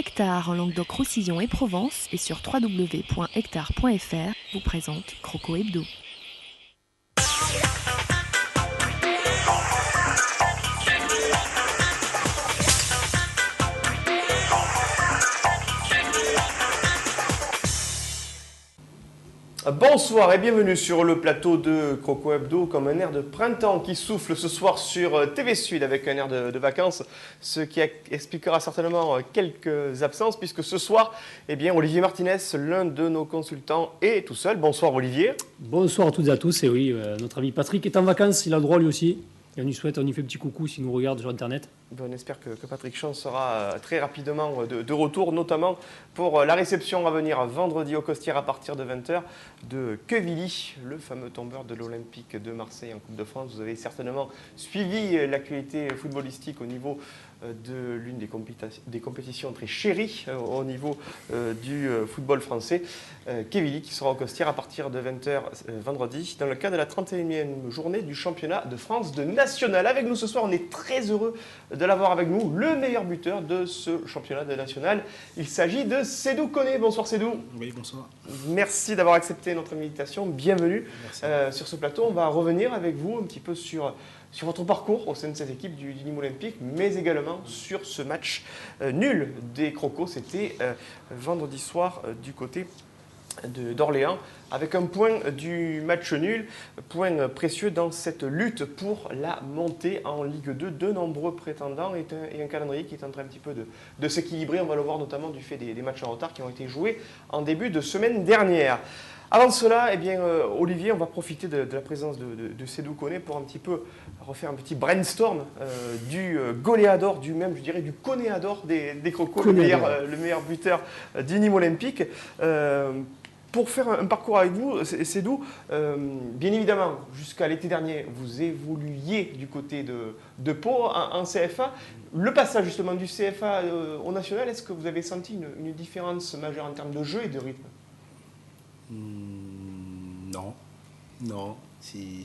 Hectare en Languedoc-Roussillon et Provence et sur www.hectare.fr vous présente Croco Hebdo. Bonsoir et bienvenue sur le plateau de Croco Hebdo, comme un air de printemps qui souffle ce soir sur TV Sud avec un air de vacances, ce qui expliquera certainement quelques absences puisque ce soir, Olivier Martinez, l'un de nos consultants, est tout seul. Bonsoir Olivier. Bonsoir à toutes et à tous, et oui, notre ami Patrick est en vacances, il a le droit lui aussi. Et on lui fait un petit coucou s'il nous regarde sur Internet. On espère que Patrick Champ sera très rapidement de retour, notamment pour la réception à venir vendredi au Costières à partir de 20h de Quevilly, le fameux tombeur de l'Olympique de Marseille en Coupe de France. Vous avez certainement suivi l'actualité footballistique au niveau de l'une des compétitions très chéries au niveau du football français. Quevilly qui sera au Costières à partir de 20h vendredi dans le cadre de la 31e journée du championnat de France de national. Avec nous ce soir, on est très heureux de l'avoir avec nous, le meilleur buteur de ce championnat de national. Il s'agit de Seydou Koné. Bonsoir Seydou. Oui, bonsoir. Merci d'avoir accepté notre invitation. Bienvenue sur ce plateau. On va revenir avec vous un petit peu sur votre parcours au sein de cette équipe du Nîmes Olympique, mais également sur ce match nul des Crocos. C'était vendredi soir du côté d'Orléans, avec un point du match nul, point précieux dans cette lutte pour la montée en Ligue 2. De nombreux prétendants et un calendrier qui est en train un petit peu de s'équilibrer. On va le voir notamment du fait des matchs en retard qui ont été joués en début de semaine dernière. Avant cela, Olivier, on va profiter de la présence de Seydou Koné pour un petit peu refaire un petit brainstorm du goléador, du Konéador des Crocos, le meilleur buteur du Nîmes Olympique. Pour faire un parcours avec vous, Seydou, bien évidemment, jusqu'à l'été dernier, vous évoluiez du côté de Pau en CFA. Le passage justement du CFA au national, est-ce que vous avez senti une différence majeure en termes de jeu et de rythme ? Non. Si.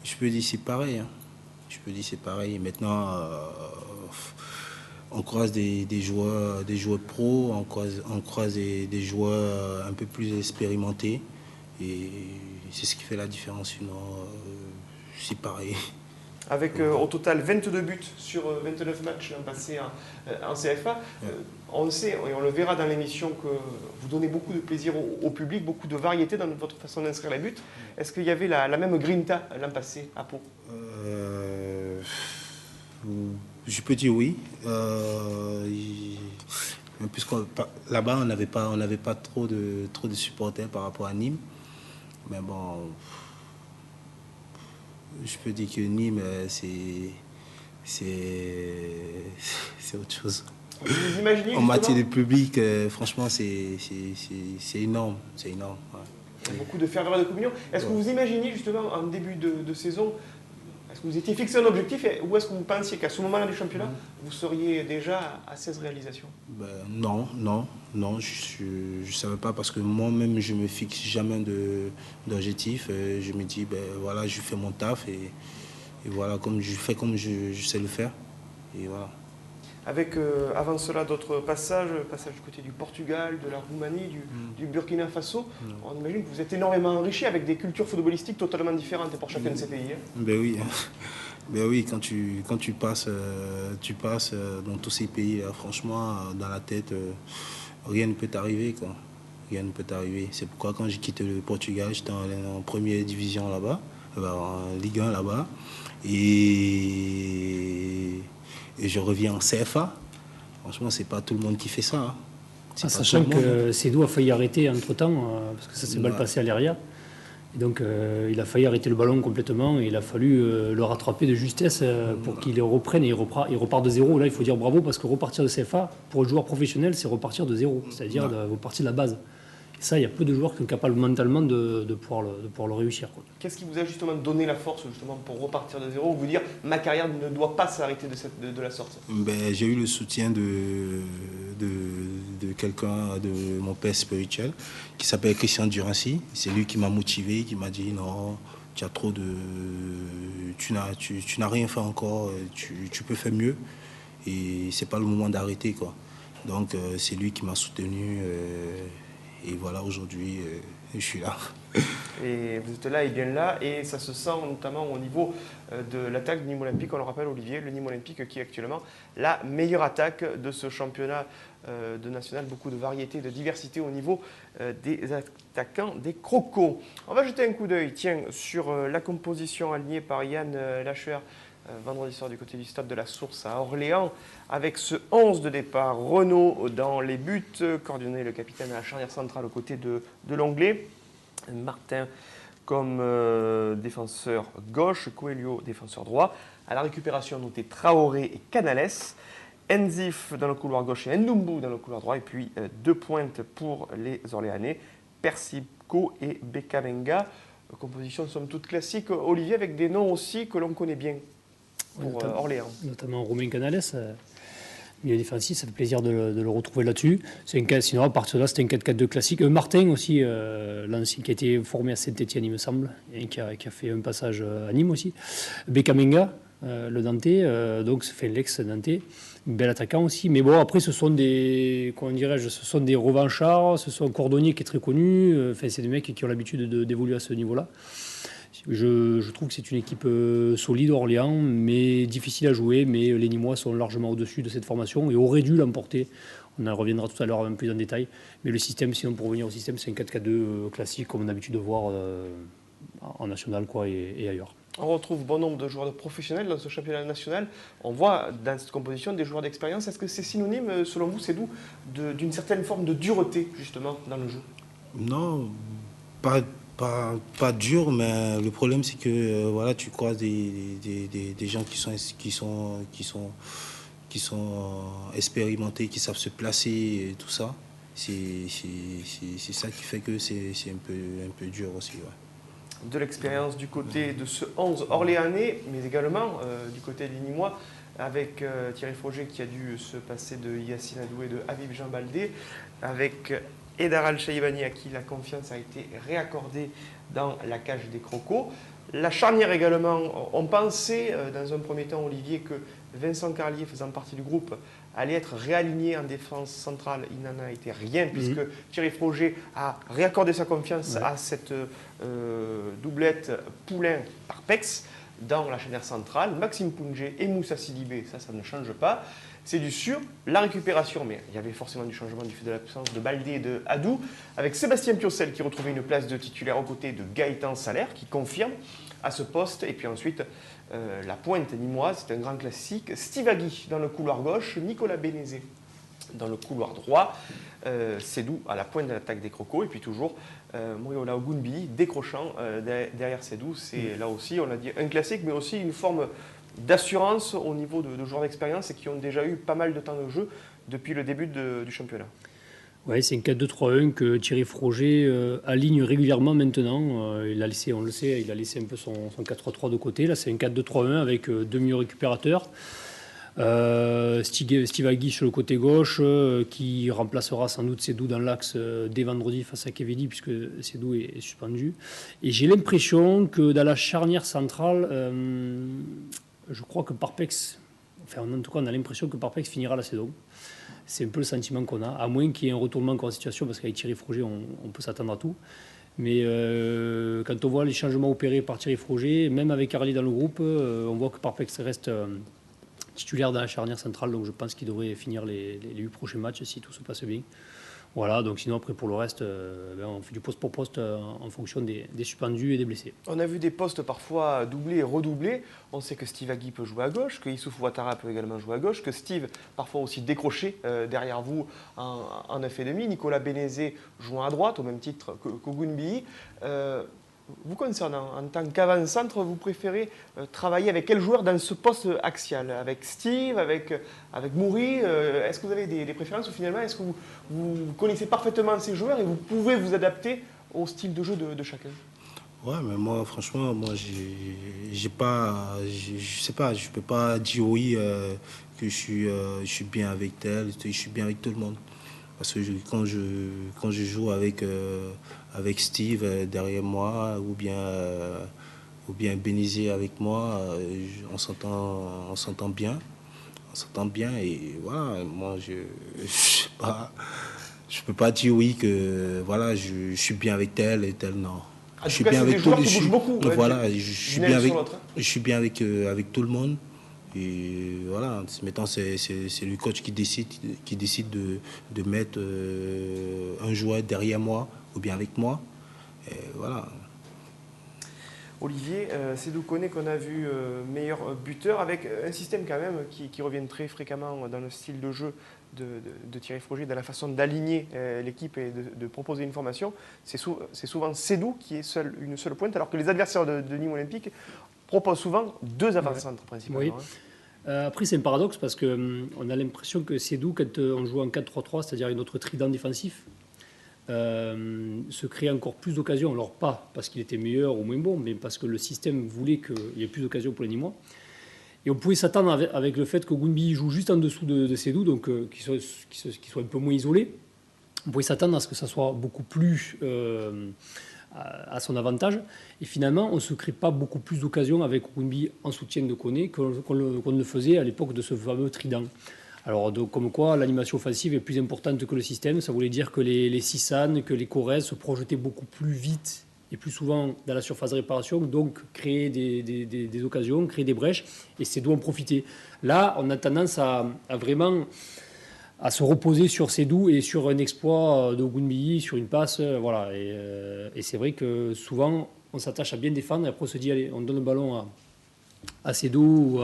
Je peux dire c'est pareil. C'est pareil. Maintenant, on croise des joueurs pros, on croise des joueurs un peu plus expérimentés. Et c'est ce qui fait la différence. Sinon, c'est pareil. Avec au total 22 buts sur 29 matchs passés en CFA. On le sait et on le verra dans l'émission que vous donnez beaucoup de plaisir au public, beaucoup de variété dans votre façon d'inscrire les buts. Est-ce qu'il y avait la même grinta l'an passé à Pau ? Je peux dire oui. Puisque là-bas, on n'avait pas trop de supporters par rapport à Nîmes. Mais bon, je peux dire que Nîmes, c'est autre chose. Vous imaginez en matière de public, franchement, c'est énorme. C'est énorme. Ouais. Il y a beaucoup de ferveur et de communion. Est-ce que vous imaginiez justement en début de saison, est-ce que vous étiez fixé un objectif ou est-ce que vous pensiez qu'à ce moment-là du championnat, vous seriez déjà à 16 réalisations ? Non, je ne savais pas parce que moi-même, je ne me fixe jamais d'objectif. Je me dis, voilà, je fais mon taf et voilà, je fais comme je sais le faire. Et voilà. Avec avant cela d'autres passages du côté du Portugal, de la Roumanie, du Burkina Faso. On imagine que vous êtes énormément enrichi avec des cultures footballistiques totalement différentes pour chacun de ces pays. Oui, quand tu passes dans tous ces pays, franchement, dans la tête, rien ne peut t'arriver, quoi. Rien ne peut t'arriver. C'est pourquoi quand j'ai quitté le Portugal, j'étais en première division là-bas, en Ligue 1 là-bas, et je reviens en CFA. Franchement, c'est pas tout le monde qui fait ça. Sachant que Seydou a failli arrêter entre-temps, parce que ça s'est mal passé à l'Eria. Et donc, il a failli arrêter le ballon complètement et il a fallu le rattraper de justesse pour qu'il reprenne et il repart de zéro. Là, il faut dire bravo parce que repartir de CFA, pour un joueur professionnel, c'est repartir de zéro. C'est-à-dire repartir de la base. Et ça, il y a peu de joueurs qui sont capables mentalement de pouvoir le réussir. Qu'est-ce qui vous a justement donné la force justement pour repartir de zéro, vous dire ma carrière ne doit pas s'arrêter de la sorte ? J'ai eu le soutien de quelqu'un, de mon père spirituel, qui s'appelle Christian Durancy. C'est lui qui m'a motivé, qui m'a dit non, tu n'as rien fait encore, tu peux faire mieux. et c'est pas le moment d'arrêter, quoi. Donc c'est lui qui m'a soutenu et voilà, aujourd'hui je suis là. Et vous êtes là et bien là, et ça se sent notamment au niveau de l'attaque du Nîmes Olympique. On le rappelle, Olivier, le Nîmes Olympique qui est actuellement la meilleure attaque de ce championnat de national. Beaucoup de variété, de diversité au niveau des attaquants des Crocos. On va jeter un coup d'œil, tiens, sur la composition alignée par Yann Lacher vendredi soir du côté du stade de la Source à Orléans, avec ce 11 de départ. Renaud dans les buts, Cordionnet le capitaine à la charnière centrale aux côtés de l'Anglais. Martin comme défenseur gauche, Coelho défenseur droit. À la récupération, noté Traoré et Canales. Enzif dans le couloir gauche et Ndoumbu dans le couloir droit. Et puis 2 pointes pour les Orléanais, Persipko et Bekamenga. Composition somme toute classique, Olivier, avec des noms aussi que l'on connaît bien pour Orléans. Notamment Romain Canales. Milieu défensif, ça fait plaisir de le retrouver là-dessus. Sinon, à partir de là, c'était un 4-4-2 classique. Martin aussi, l'ancien qui a été formé à Saint-Etienne, il me semble, et qui a fait un passage à Nîmes aussi. Bekamenga, le Nantais, donc ça fait l'ex-Nantais. Bel attaquant aussi. Mais bon, après, ce sont des, comment dirais-je, ce sont des revanchards, ce sont Cordonnier qui est très connu. C'est des mecs qui ont l'habitude d'évoluer à ce niveau-là. Je trouve que c'est une équipe solide, Orléans, mais difficile à jouer. Mais les Nîmois sont largement au-dessus de cette formation et auraient dû l'emporter. On en reviendra tout à l'heure un peu plus en détail. Mais le système, sinon pour revenir au système, c'est un 4-4-2 classique comme on a l'habitude de voir en national quoi, et ailleurs. On retrouve bon nombre de joueurs de professionnels dans ce championnat national. On voit dans cette composition des joueurs d'expérience. Est-ce que c'est synonyme, selon vous, c'est d'une certaine forme de dureté, justement, dans le jeu? Non, pas dur, mais le problème c'est que voilà, tu croises des gens qui sont expérimentés, qui savent se placer et tout ça. C'est ça qui fait que c'est un peu dur aussi. Ouais. De l'expérience du côté de ce 11 orléanais, mais également du côté des Nîmois, avec Thierry Froger qui a dû se passer de Yacine Adoué, de Habib Jean Baldé, avec Edar Al-Shaibani à qui la confiance a été réaccordée dans la cage des Crocos. La charnière également, on pensait dans un premier temps, Olivier, que Vincent Carlier, faisant partie du groupe, allait être réaligné en défense centrale. Il n'en a été rien, puisque Thierry Froger a réaccordé sa confiance à cette doublette Poulain-Parpex dans la charnière centrale. Maxime Poungé et Moussa Sidibé, ça ne change pas. C'est du sûr. La récupération, mais il y avait forcément du changement du fait de l'absence de Baldé et de Hadou, avec Sébastien Piocel qui retrouvait une place de titulaire aux côtés de Gaëtan Salaire, qui confirme à ce poste. Et puis ensuite, la pointe nîmoise, c'est un grand classique. Steve Agui dans le couloir gauche, Nicolas Bénézé dans le couloir droit, Sédou à la pointe de l'attaque des Crocos, et puis toujours Moriola Ogunbi décrochant derrière Sédou. C'est là aussi, on l'a dit, un classique, mais aussi une forme d'assurance au niveau de joueurs d'expérience et qui ont déjà eu pas mal de temps de jeu depuis le début du championnat. Oui, c'est un 4-2-3-1 que Thierry Froger aligne régulièrement maintenant. Il a laissé, on le sait, il a laissé un peu son 4-3-3 de côté. Là, c'est un 4-2-3-1 avec deux milieux récupérateurs. Steve Agui sur le côté gauche, qui remplacera sans doute Sédou dans l'axe dès vendredi face à Kevedi, puisque Sédou est suspendu. Et j'ai l'impression que dans la charnière centrale, je crois que Parpex, enfin en tout cas on a l'impression que Parpex finira la saison. C'est un peu le sentiment qu'on a, à moins qu'il y ait un retournement de la situation, parce qu'avec Thierry Froger, on peut s'attendre à tout. Mais quand on voit les changements opérés par Thierry Froger, même avec Carly dans le groupe, on voit que Parpex reste titulaire dans la charnière centrale, donc je pense qu'il devrait finir les 8 prochains matchs si tout se passe bien. Voilà, donc sinon après pour le reste, on fait du poste pour poste en fonction des suspendus et des blessés. On a vu des postes parfois doublés et redoublés. On sait que Steve Agui peut jouer à gauche, que Issouf Ouattara peut également jouer à gauche, que Steve parfois aussi décroché derrière vous en 9,5. Nicolas Bénézé jouant à droite au même titre qu'Ogunbi. Vous concernant, en tant qu'avant-centre, vous préférez travailler avec quel joueur dans ce poste axial? Avec Steve, avec Mouri? Est-ce que vous avez des préférences ou finalement est-ce que vous connaissez parfaitement ces joueurs et vous pouvez vous adapter au style de jeu de chacun? Ouais, mais moi, franchement, je sais pas, je peux pas dire oui que je suis bien avec tel, je suis bien avec tout le monde. Parce que quand je joue avec Steve derrière moi ou bien Bénizé avec moi, on s'entend bien. On s'entend bien et voilà, moi je peux pas dire oui que voilà, je suis bien avec tel et tel, non. En Je tout suis cas, bien c'est avec des tout joueurs qui bougent beaucoup. voilà, d'une je année suis sur l'autre, hein. bien avec tout le monde. Et voilà, maintenant c'est le coach qui décide de mettre un joueur derrière moi ou bien avec moi. Et voilà. Olivier, Sédou Koné qu'on a vu meilleur buteur avec un système quand même qui revient très fréquemment dans le style de jeu de Thierry Frogier, dans la façon d'aligner l'équipe et de proposer une formation. C'est souvent Sédou qui est une seule pointe, alors que les adversaires de Nîmes Olympique proposent souvent deux avant-centres principalement. Oui. Hein. Après, c'est un paradoxe parce qu'on a l'impression que Sédou, quand on joue en 4-3-3, c'est-à-dire une autre trident défensif, se crée encore plus d'occasions. Alors pas parce qu'il était meilleur ou moins bon, mais parce que le système voulait qu'il y ait plus d'occasions pour les Nîmois. Et on pouvait s'attendre avec le fait que Gounbi joue juste en dessous de Sédou, donc qu'il soit un peu moins isolé. On pouvait s'attendre à ce que ça soit beaucoup plus à son avantage. Et finalement, on ne se crée pas beaucoup plus d'occasions avec Gounbi en soutien de Koné qu'on ne le faisait à l'époque de ce fameux trident. Alors, donc, comme quoi l'animation offensive est plus importante que le système, ça voulait dire que les Sissane, que les Corrèze se projetaient beaucoup plus vite et plus souvent dans la surface de réparation, donc créer des occasions, créer des brèches, et c'est d'où en profiter. Là, on a tendance à vraiment à se reposer sur Sédou et sur un exploit de Gounbi, sur une passe, voilà. Et c'est vrai que souvent, on s'attache à bien défendre, et après on se dit, allez, on donne le ballon à Sédou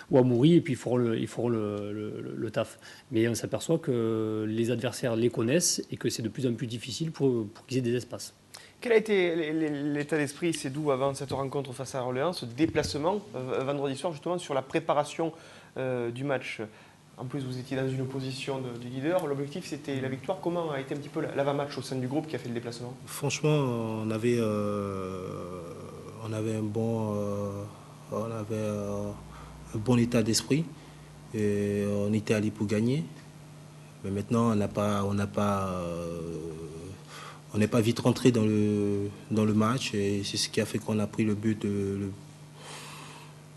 ou à Mouri, et puis ils feront le taf. Mais on s'aperçoit que les adversaires les connaissent et que c'est de plus en plus difficile pour qu'ils aient des espaces. Quel a été l'état d'esprit Sédou avant cette rencontre face à Orléans, ce déplacement vendredi soir justement sur la préparation du match? En plus, vous étiez dans une position de leader. L'objectif, c'était la victoire. Comment a été un petit peu l'avant-match au sein du groupe qui a fait le déplacement? Franchement, on avait un bon état d'esprit. Et on était allé pour gagner. Mais maintenant, on n'est pas vite rentré dans le match. Et c'est ce qui a fait qu'on a pris le but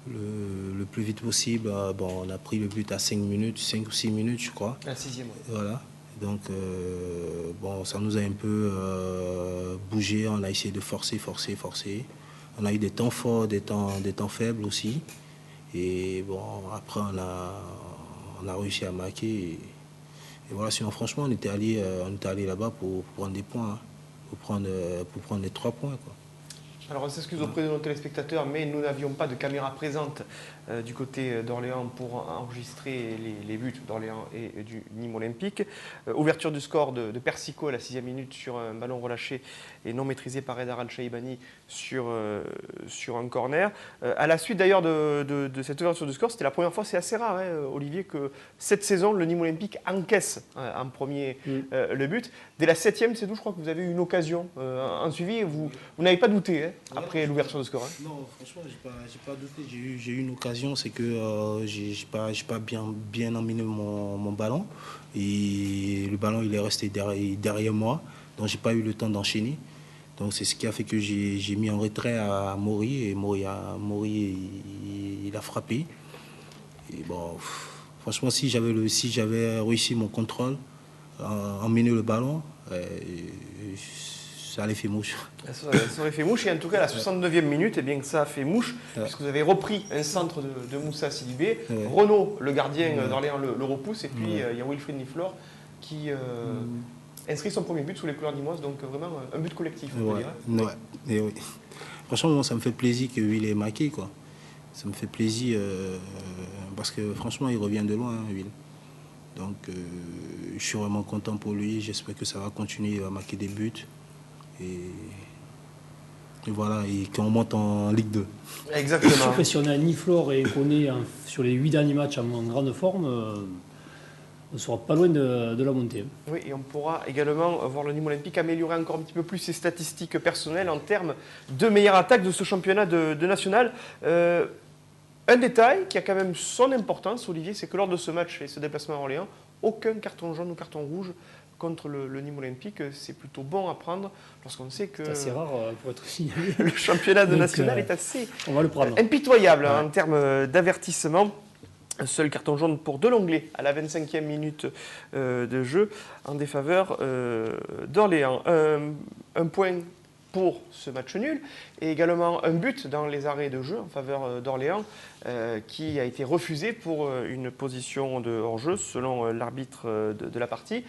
le plus vite possible. Bon, on a pris le but à 5 ou 6 minutes, je crois. À la 6e, oui. Voilà. Donc, bon, ça nous a un peu bougé. On a essayé de forcer. On a eu des temps forts, des temps faibles aussi. Et bon, après, on a réussi à marquer. Et voilà, sinon, franchement, on était allé là-bas pour prendre des points, hein, pour prendre les 3 points, quoi. Alors on s'excuse auprès de nos téléspectateurs, mais nous n'avions pas de caméra présente du côté d'Orléans pour enregistrer les buts d'Orléans et du Nîmes Olympique. Ouverture du score de Persico à la 6e minute sur un ballon relâché et non maîtrisé par Edar Al-Shaibani sur un corner. À la suite d'ailleurs de cette ouverture du score, c'était la première fois, c'est assez rare, hein, Olivier, que cette saison, le Nîmes Olympique encaisse en premier le but. Dès la 7e, c'est tout, je crois que vous avez eu une occasion en suivi. Vous n'avez pas douté, hein, après l'ouverture de score. Hein. Non, franchement, j'ai pas douté. J'ai eu une occasion, c'est que j'ai pas bien emmené mon ballon. Et le ballon, il est resté derrière moi. Donc, j'ai pas eu le temps d'enchaîner. Donc, c'est ce qui a fait que j'ai mis en retrait à Mouri. Et Mouri, il a frappé. Et bon, franchement, si j'avais réussi mon contrôle, emmener le ballon, ça allait faire mouche. Ça aurait fait mouche, et en tout cas, à la 69e minute, eh bien, ça a fait mouche, puisque vous avez repris un centre de Moussa Sidibé. Ouais. Renaud, le gardien d'Orléans, le repousse, et puis il y a Wilfried Niflor qui inscrit son premier but sous les couleurs nîmoises, donc vraiment un but collectif, on peut dire. Ouais. Et oui. Franchement, moi, ça me fait plaisir que Will ait marqué, quoi. Ça me fait plaisir parce que franchement, il revient de loin, Will. Donc, je suis vraiment content pour lui. J'espère que ça va continuer, il va marquer des buts. Et voilà, et qu'on monte en Ligue 2. Exactement. Après, si on a Niflor et Koné sur les 8 derniers matchs en grande forme, on ne sera pas loin de la montée. Oui, et on pourra également voir le Nîmes Olympique améliorer encore un petit peu plus ses statistiques personnelles en termes de meilleure attaque de ce championnat de national. Un détail qui a quand même son importance, Olivier, c'est que lors de ce match et ce déplacement à Orléans, aucun carton jaune ou carton rouge contre le Nîmes Olympique. C'est plutôt bon à prendre lorsqu'on sait que... C'est assez rare pour être signalé. Le championnat national est assez on va le prendre. Impitoyable en termes d'avertissement. Un seul carton jaune pour Delonglet à la 25e minute de jeu en défaveur d'Orléans. Un point pour ce match nul et également un but dans les arrêts de jeu en faveur d'Orléans qui a été refusé pour une position de hors-jeu selon l'arbitre de la partie.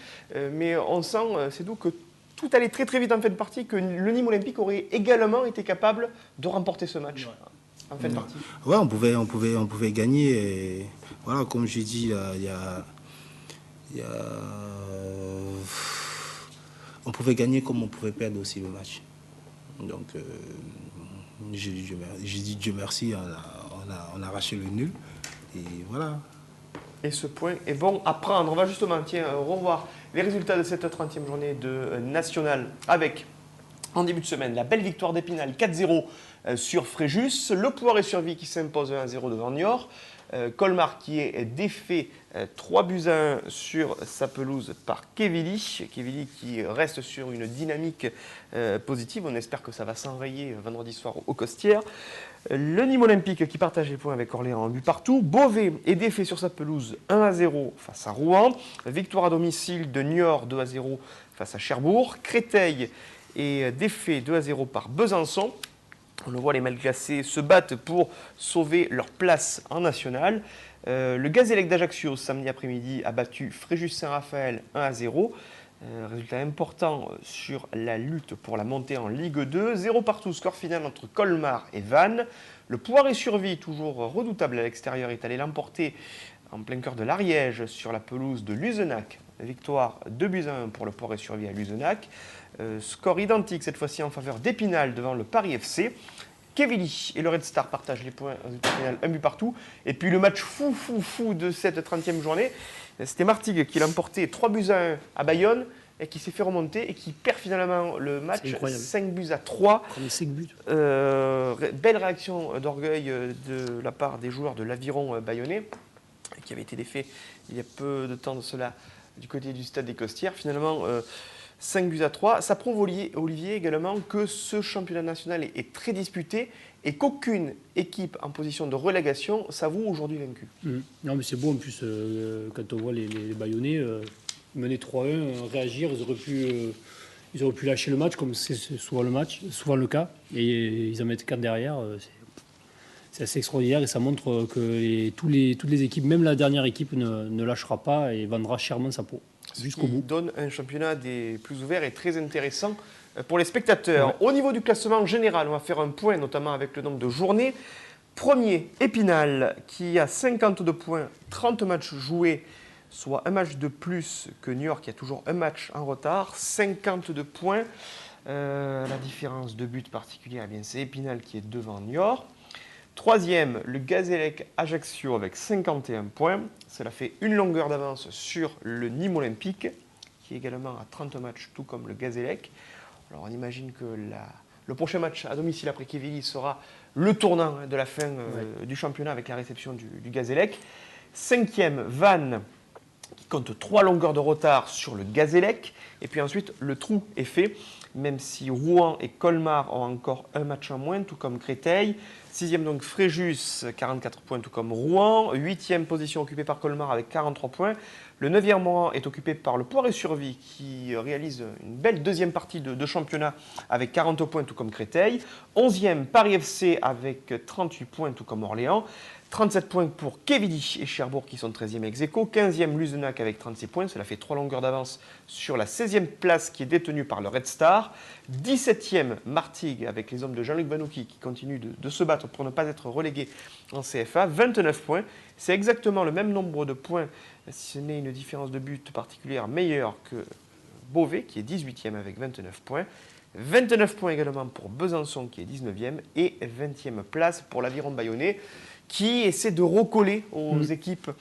Mais on sent, c'est doux, que tout allait très très vite en fin de partie, que le Nîmes Olympique aurait également été capable de remporter ce match en fin de partie. Ouais, on pouvait gagner. Et voilà, comme j'ai dit, on pouvait gagner comme on pouvait perdre aussi le match. Donc, j'ai dit Dieu merci, on a arraché le nul. Et voilà. Et ce point est bon à prendre. On va justement revoir les résultats de cette 30e journée de National avec, en début de semaine, la belle victoire d'Épinal 4-0 sur Fréjus. Le Ploiré-sur-Vie qui s'impose 1-0 devant Niort. Colmar qui est défait 3-1 sur sa pelouse par Quevilly. Quevilly qui reste sur une dynamique positive. On espère que ça va s'enrayer vendredi soir au Costières. Le Nîmes Olympique qui partage les points avec Orléans, un but partout. Beauvais est défait sur sa pelouse 1-0 face à Rouen. Victoire à domicile de Niort 2-0 face à Cherbourg. Créteil est défait 2-0 par Besançon. On le voit, les Malglacés se battent pour sauver leur place en national. Le Gazélec d'Ajaccio, samedi après-midi, a battu Fréjus-Saint-Raphaël 1-0. Résultat important sur la lutte pour la montée en Ligue 2. 0 partout, score final entre Colmar et Vannes. Le Ploiré-sur-Vie, toujours redoutable à l'extérieur, est allé l'emporter en plein cœur de l'Ariège sur la pelouse de Luzenac. Victoire 2-1 pour le Ploiré-sur-Vie à Luzenac. Score identique cette fois-ci en faveur d'Épinal devant le Paris FC. Quevilly et le Red Star partagent les points, résultat final, un but partout. Et puis le match fou de cette 30e journée, c'était Martigues qui l'a emporté 3-1 à Bayonne et qui s'est fait remonter et qui perd finalement le match 5-3. Belle réaction d'orgueil de la part des joueurs de l'Aviron bayonnais qui avait été défait il y a peu de temps de cela du côté du stade des Costières. Finalement, 5-3. Ça prouve, Olivier, également que ce championnat national est très disputé et qu'aucune équipe en position de relégation s'avoue aujourd'hui vaincue. Non, mais c'est beau en plus, quand on voit les Bayonnais mener 3-1, réagir, ils auraient pu lâcher le match, comme c'est souvent le cas, et ils en mettent 4 derrière. C'est assez extraordinaire et ça montre que toutes les équipes, même la dernière équipe, ne lâchera pas et vendra chèrement sa peau. Jusqu'au bout. Donne un championnat des plus ouverts et très intéressant pour les spectateurs. Ouais. Au niveau du classement général, on va faire un point, notamment avec le nombre de journées. Premier, Épinal, qui a 52 points, 30 matchs joués, soit un match de plus que Niort, qui a toujours un match en retard. 52 points. La différence de but particulière, eh bien, c'est Épinal qui est devant Niort. Troisième, le Gazélec Ajaccio avec 51 points. Cela fait une longueur d'avance sur le Nîmes Olympique, qui est également à 30 matchs, tout comme le Gazélec. Alors on imagine que le prochain match à domicile après Quevilly sera le tournant de la fin du championnat avec la réception du Gazélec. Cinquième, Vannes, qui compte 3 longueurs de retard sur le Gazélec. Et puis ensuite, le trou est fait, même si Rouen et Colmar ont encore un match en moins, tout comme Créteil. 6e donc Fréjus, 44 points, tout comme Rouen. 8e position occupée par Colmar avec 43 points. Le 9e rang est occupé par le Ploiré-sur-Vie qui réalise une belle deuxième partie de championnat avec 40 points, tout comme Créteil. 11e Paris FC avec 38 points, tout comme Orléans. 37 points pour Quevilly et Cherbourg qui sont 13e ex aequo. 15e Luzenac avec 36 points. Cela fait 3 longueurs d'avance sur la 16e place qui est détenue par le Red Star. 17e Martigues avec les hommes de Jean-Luc Banouki qui continuent de se battre pour ne pas être relégués en CFA. 29 points. C'est exactement le même nombre de points, si ce n'est une différence de but particulière meilleure que Beauvais qui est 18e avec 29 points. 29 points également pour Besançon qui est 19e et 20e place pour l'Aviron Bayonnais qui essaie de recoller aux équipes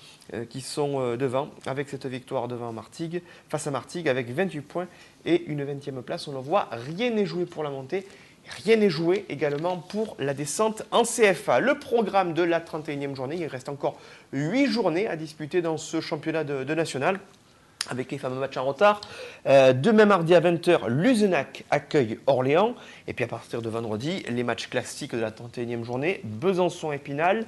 qui sont devant avec cette victoire devant Martigues, face à Martigues avec 28 points et une 20e place. On le voit, rien n'est joué pour la montée, rien n'est joué également pour la descente en CFA. Le programme de la 31e journée, il reste encore 8 journées à disputer dans ce championnat de national, avec les fameux matchs en retard. Demain mardi à 20h, Luzenac accueille Orléans. Et puis à partir de vendredi, les matchs classiques de la 31e journée, Besançon-Épinal,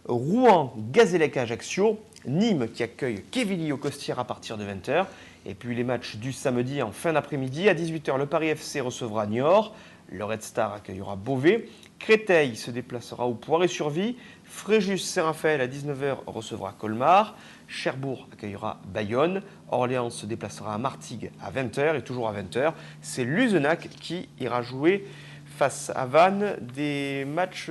Rouen, Gazélec à Ajaccio, Nîmes qui accueille Quevilly au Costières à partir de 20h. Et puis les matchs du samedi en fin d'après-midi. À 18h, le Paris FC recevra Niort. Le Red Star accueillera Beauvais. Créteil se déplacera au Poiré-sur-Vie. Fréjus-Saint-Raphaël à 19h recevra Colmar. Cherbourg accueillera Bayonne. Orléans se déplacera à Martigues à 20h. Et toujours à 20h, c'est Luzenac qui ira jouer face à Vannes. Des matchs,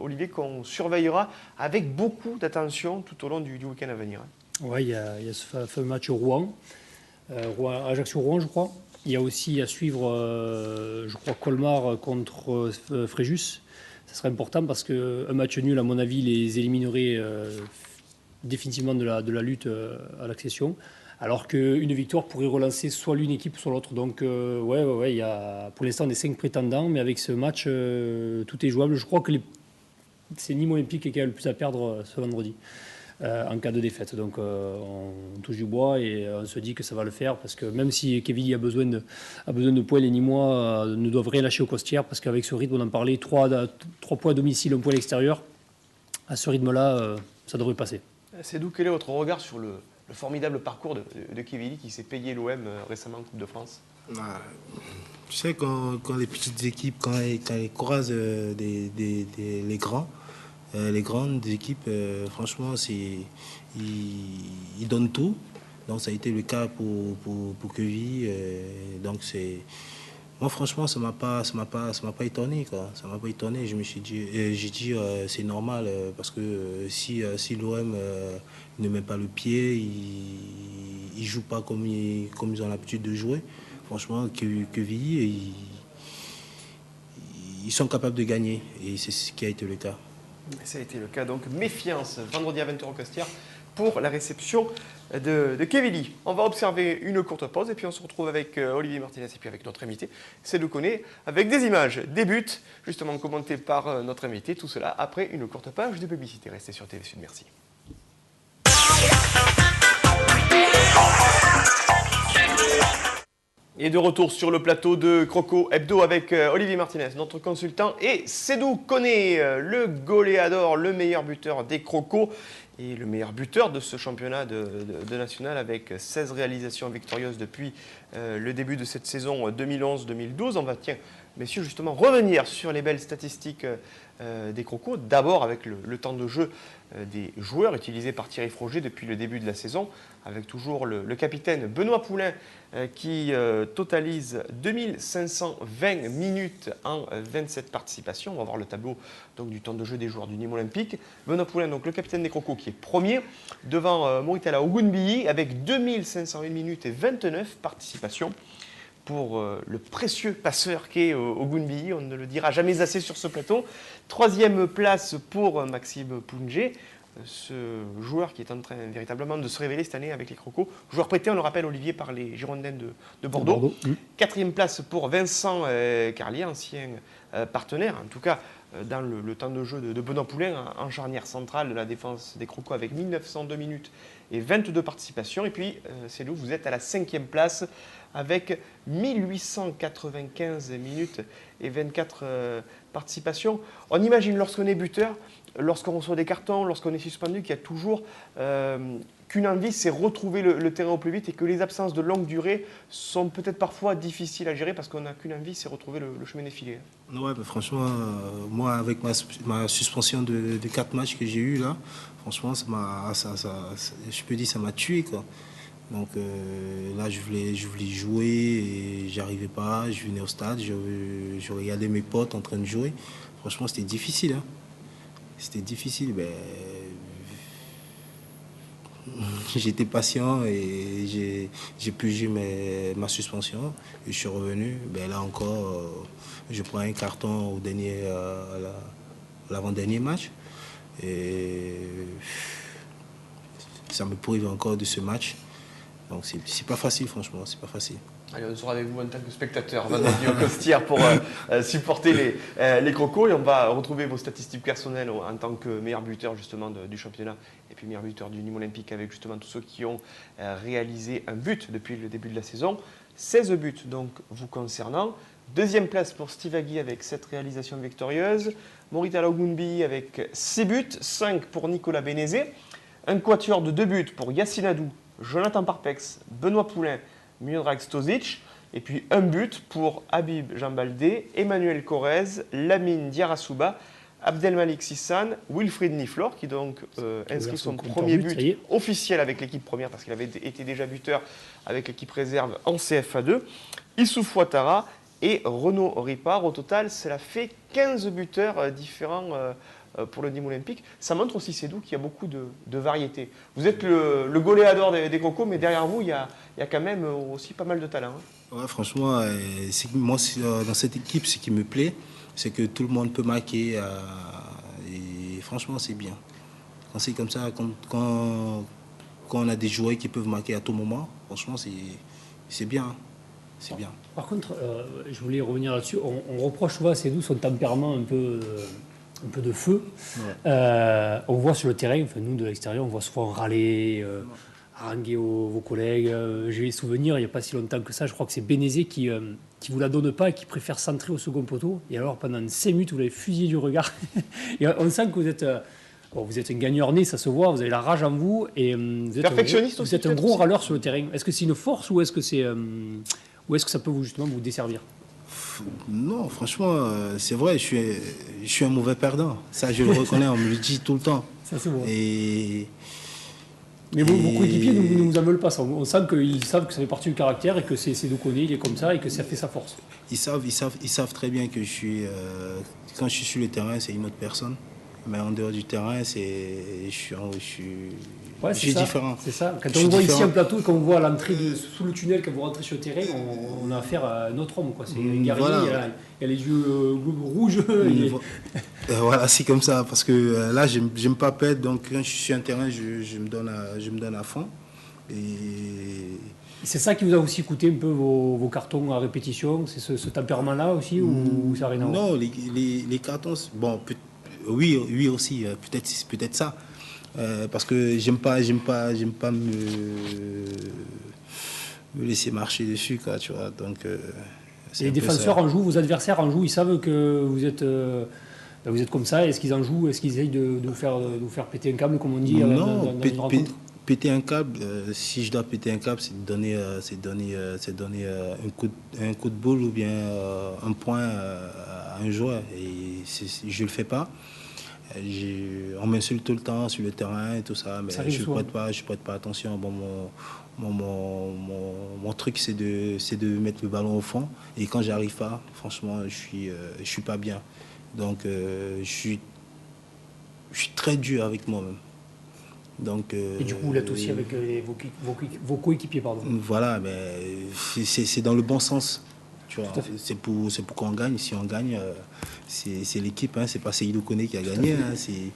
Olivier, qu'on surveillera avec beaucoup d'attention tout au long du week-end à venir. Oui, il y a ce fameux match au Rouen. Ajaccio-Rouen, je crois. Il y a aussi à suivre, je crois, Colmar contre Fréjus. Ça serait important parce qu'un match nul, à mon avis, les éliminerait définitivement de la lutte à l'accession. Alors qu'une victoire pourrait relancer soit l'une équipe, soit l'autre. Donc, il y a pour l'instant des 5 prétendants, mais avec ce match, tout est jouable. Je crois que c'est Nîmes Olympique qui a le plus à perdre ce vendredi. En cas de défaite. Donc on touche du bois et on se dit que ça va le faire parce que même si Quevilly a besoin de points, les Nîmois ne doivent rien lâcher au Costières parce qu'avec ce rythme, on en parlait, 3 points à domicile, 1 point à l'extérieur, à ce rythme-là, ça devrait passer. C'est d'où quel est votre regard sur le formidable parcours de Quevilly qui s'est payé l'OM récemment en Coupe de France? Tu sais, quand les petites équipes, quand elles croisent les grands, les grandes équipes, franchement, ils donnent tout. Donc, ça a été le cas pour Quevilly. Donc, moi, franchement, ça m'a pas étonné, quoi. Ça m'a pas étonné. Je me suis dit, c'est normal parce que si l'OM ne met pas le pied, ils jouent pas comme ils ont l'habitude de jouer. Franchement, Quevilly, ils sont capables de gagner et c'est ce qui a été le cas. Ça a été le cas, donc méfiance, vendredi à 20h au Costières pour la réception de Quevilly. On va observer une courte pause et puis on se retrouve avec Olivier Martinez et puis avec notre invité, Cédou Koné, avec des images, des buts, justement commentés par notre invité. Tout cela après une courte page de publicité. Restez sur TV Sud, merci. Et de retour sur le plateau de Croco Hebdo avec Olivier Martinez, notre consultant, et Cédou Koné, le goléador, le meilleur buteur des Crocos et le meilleur buteur de ce championnat de national avec 16 réalisations victorieuses depuis le début de cette saison 2011-2012. On va, messieurs, justement revenir sur les belles statistiques des Crocos. D'abord avec le temps de jeu des joueurs utilisés par Thierry Froger depuis le début de la saison, avec toujours le capitaine Benoît Poulain qui totalise 2520 minutes en 27 participations. On va voir le tableau donc, du temps de jeu des joueurs du Nîmes Olympique. Benoît Poulain, donc le capitaine des Crocos, qui est premier devant Moritala Ogunbiyi avec 2508 minutes et 29 participations. Pour le précieux passeur qu'est Ogunbiyi, on ne le dira jamais assez sur ce plateau. 3e place pour Maxime Poungé, ce joueur qui est en train véritablement de se révéler cette année avec les Crocos. Joueur prêté, on le rappelle, Olivier, par les Girondins de Bordeaux. 4e place pour Vincent Carlier, ancien partenaire, en tout cas dans le temps de jeu de Benoît Poulain, en charnière centrale de la défense des Crocos avec 1902 minutes et 22 participations. Et puis, c'est nous, vous êtes à la 5e place avec 1895 minutes et 24 participations. On imagine lorsqu'on est buteur, lorsqu'on reçoit des cartons, lorsqu'on est suspendu, qu'il y a toujours qu'une envie, c'est retrouver le terrain au plus vite et que les absences de longue durée sont peut-être parfois difficiles à gérer parce qu'on n'a qu'une envie, c'est retrouver le chemin défilé. Ouais, bah franchement, moi, avec ma suspension de 4 matchs que j'ai eu là, franchement, je peux dire ça m'a tué, quoi. Donc là, je voulais jouer et j'arrivais pas. Je venais au stade, je regardais mes potes en train de jouer. Franchement, c'était difficile. Hein. C'était difficile. Ben, j'étais patient et j'ai pu jouer ma suspension. Et je suis revenu. Ben, là encore, je prends un carton à l'avant-dernier match. Et ça me prive encore de ce match. Donc c'est pas facile, franchement, c'est pas facile. Allez, on sera avec vous en tant que spectateur vendredi au Costières pour supporter les Crocos et on va retrouver vos statistiques personnelles en tant que meilleur buteur justement du championnat et puis meilleur buteur du Nîmes Olympique avec justement tous ceux qui ont réalisé un but depuis le début de la saison. 16 buts donc vous concernant. 2e place pour Steve Agui avec 7 réalisations victorieuses. Morita Laogunbi avec 6 buts, 5 pour Nicolas Bénézé. Un quatuor de 2 buts pour Yacine Adou, Jonathan Parpex, Benoît Poulain, Miodrag Stozic. Et puis un but pour Habib Jambaldé, Emmanuel Corrèze, Lamine Diarrasouba, Abdelmalik Sissane, Wilfried Niflor, qui donc inscrit son premier but officiel avec l'équipe première parce qu'il avait été déjà buteur avec l'équipe réserve en CFA2. Issouf Ouattara et Renaud Ripard. Au total, cela fait 15 buteurs différents pour le Nîmes Olympique. Ça montre aussi, Sédou, qu'il y a beaucoup de variétés. Vous êtes le goléador des Cocos, mais derrière vous, il y a quand même aussi pas mal de talent. Ouais, franchement, moi, dans cette équipe, ce qui me plaît, c'est que tout le monde peut marquer. Et franchement, c'est bien. Quand c'est comme ça, quand on a des joueurs qui peuvent marquer à tout moment, franchement, c'est bien. C'est bien. Par contre, je voulais revenir là-dessus. On reproche souvent à Sédou son tempérament un peu de feu. Ouais. On voit sur le terrain, enfin, nous de l'extérieur, on voit souvent râler, haranguer vos collègues. J'ai les souvenirs, il n'y a pas si longtemps que ça, je crois que c'est Bénézé qui ne vous la donne pas et qui préfère centrer au second poteau. Et alors, pendant 5 minutes, vous l'avez fusillé du regard. Et on sent que vous êtes un gagneur né, ça se voit, vous avez la rage en vous. Et vous êtes perfectionniste aussi. Vous êtes un gros râleur sur le terrain. Est-ce que c'est une force ou est-ce que ça peut justement vous desservir? Non, franchement, c'est vrai, je suis un mauvais perdant. Ça, je le reconnais, on me le dit tout le temps. Ça, c'est bon. Mais vos coéquipiers ne vous en veulent pas. On sent qu'ils savent que ça fait partie du caractère et que c'est Doucouré, il est comme ça et que ça fait sa force. Ils savent très bien que quand je suis sur le terrain, c'est une autre personne. Mais en dehors du terrain, je suis différent. C'est ça. Quand on voit ici un plateau et qu'on voit à l'entrée sous le tunnel, quand vous rentrez sur le terrain, on a affaire à un autre homme. C'est un guerrier, voilà. Il a les yeux rouges. Voilà, c'est comme ça. Parce que là, j'aime pas perdre. Donc quand je suis sur un terrain, je me donne à fond. Et c'est ça qui vous a aussi coûté un peu vos cartons à répétition? C'est ce tempérament-là aussi ou ça n'a rien à voir? Non, les cartons, bon, oui aussi, peut-être ça. Parce que j'aime pas me laisser marcher dessus, quoi, tu vois. Donc, les défenseurs en jouent, vos adversaires en jouent, ils savent que vous êtes comme ça. Est-ce qu'ils en jouent? Est-ce qu'ils essayent de vous faire péter un câble, comme on dit, non, dans une rencontre? Péter un câble, si je dois péter un câble, c'est donner un coup de boule ou bien un point à un joueur. Et je le fais pas. On m'insulte tout le temps sur le terrain et tout ça, mais je prête pas attention. Bon, mon truc, c'est de mettre le ballon au fond. Et quand j'arrive pas, franchement, je suis pas bien. Donc, je suis très dur avec moi-même. Donc, et du coup, vous l'êtes aussi avec vos coéquipiers, pardon. Voilà, mais c'est dans le bon sens. C'est pour qu'on gagne. Si on gagne, c'est l'équipe, hein, c'est pas Seydou Koné qui a gagné, hein, c'est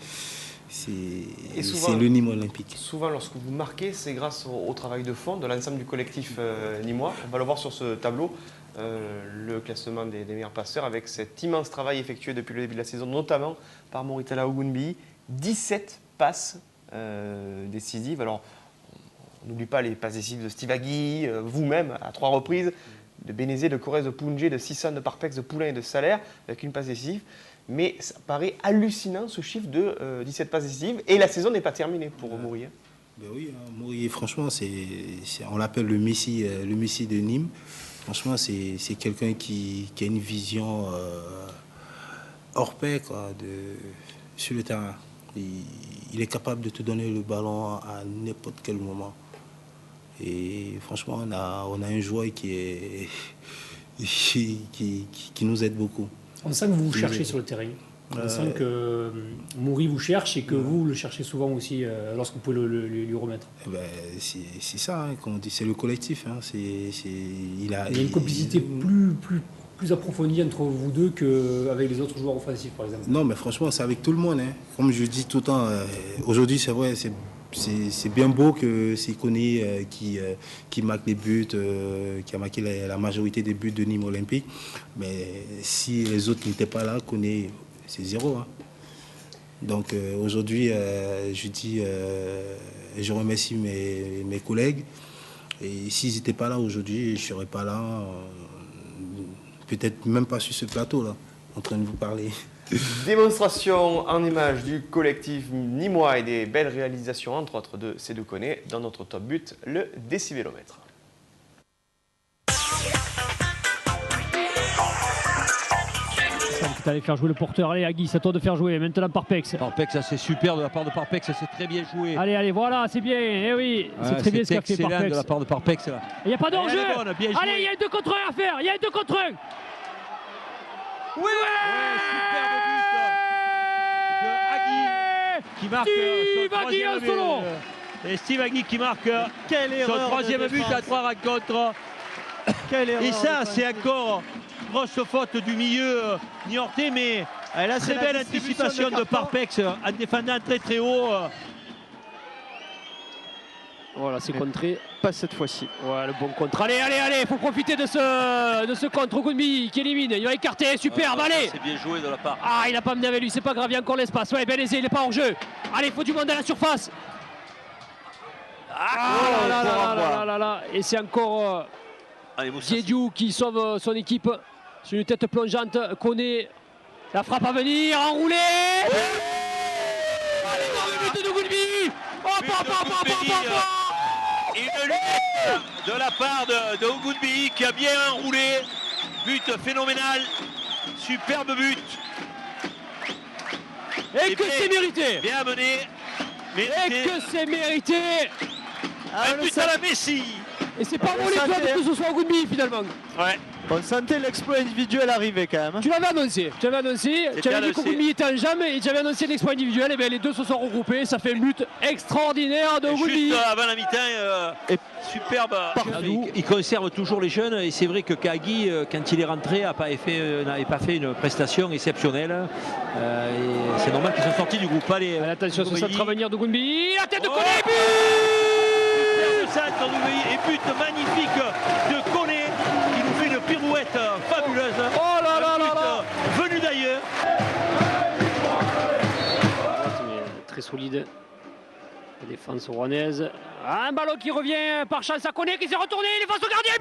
le Nîmes Olympique. Souvent, lorsque vous marquez, c'est grâce au travail de fond de l'ensemble du collectif nîmois. On va le voir sur ce tableau, le classement des meilleurs passeurs, avec cet immense travail effectué depuis le début de la saison, notamment par Morita Laogunbi. 17 passes décisives. Alors, on n'oublie pas les passes décisives de Steve Agui, vous-même, à 3 reprises, de Bénézé, de Corrèze, de Poungé, de Sissane, de Parpex, de Poulain et de Salaire, avec une passe décisive. Mais ça paraît hallucinant, ce chiffre de 17 passes décisives. Et la saison n'est pas terminée pour Mourier. Ben oui, hein, Mourier, franchement, on l'appelle le Messi de Nîmes. Franchement, c'est quelqu'un qui a une vision hors pair, quoi, sur le terrain. Il est capable de te donner le ballon à n'importe quel moment. Et franchement, on a un joueur qui nous aide beaucoup. On sent que vous cherchez sur le terrain. On sent que Mouri vous cherche et que vous le cherchez souvent aussi lorsque vous pouvez lui remettre. Ben, c'est ça, hein, comme on dit, c'est le collectif. Hein, il y a une complicité plus approfondie entre vous deux qu'avec les autres joueurs offensifs, par exemple. Non, mais franchement, c'est avec tout le monde. Hein. Comme je dis tout le temps, aujourd'hui, c'est vrai, c'est bien beau que c'est Koné qui marque les buts, qui a marqué la majorité des buts de Nîmes Olympique. Mais si les autres n'étaient pas là, Koné, c'est 0. Hein. Donc aujourd'hui, je remercie mes collègues. Et s'ils n'étaient pas là aujourd'hui, je ne serais pas là, peut-être même pas sur ce plateau-là, en train de vous parler. Démonstration en images du collectif nîmois et des belles réalisations, entre autres, de Sédou Koné dans notre top but, le décibélomètre. Allez faire jouer le porteur, allez Agui, c'est à toi de faire jouer, maintenant Parpex. Parpex, c'est super de la part de Parpex, c'est très bien joué. Allez, voilà, c'est bien, eh oui, c'est très bien ce qu'a fait Parpex. De la part de Parpex. Il n'y a pas d'enjeu. Allez, il y a un 2 contre 1 à faire, il y a un 2 contre 1. Oui, superbe but de Agui qui marque son troisième but. Et Steve Agui qui marque son troisième but à 3 rencontres. Et ça, c'est encore grosse faute du milieu niortais, mais très belle anticipation de Parpex en défendant très haut. Voilà, c'est contré. Pas cette fois-ci. Ouais, le bon contre. Allez, il faut profiter de ce contre. Goudbi qui élimine. Il va écarter, superbe, allez. C'est bien joué de la part. Ah, il n'a pas mené avec lui, c'est pas grave, il y a encore l'espace. Ouais, Bénézé, il n'est pas hors jeu. Allez, il faut du monde à la surface. Là. Et c'est encore Diédiou qui sauve son équipe. Sur une tête plongeante, Koné. La frappe à venir, enroulé. Allez, le but de Goudbi. Une lunette de la part de Goudbi qui a bien enroulé. But phénoménal. Superbe but. Et que c'est mérité. Bien mené. Et que c'est mérité. Un but à la Messi. Et c'est pas bon les clubs que ce soit au Goudbi finalement. Ouais. On sentait l'exploit individuel arriver quand même. Tu l'avais annoncé. Tu avais dit qu'au Goudbi était en jambe et tu avais annoncé l'exploit individuel. Et bien les deux se sont regroupés. Ça fait un but extraordinaire de Goudbi. Juste avant la mi-temps, superbe. Il conserve toujours les jeunes et c'est vrai que Kagui, quand il est rentré, n'avait pas fait une prestation exceptionnelle. Et c'est normal qu'ils sont sortis du groupe. Allez, attention, ce centre à venir de Goudbi. La tête de Koné. Centre et but magnifique de Koné qui nous fait une pirouette fabuleuse. Oh là, venu d'ailleurs. Très solide. La défense rouennaise. Un ballon qui revient par chance à Koné qui s'est retourné. Il est face au gardien.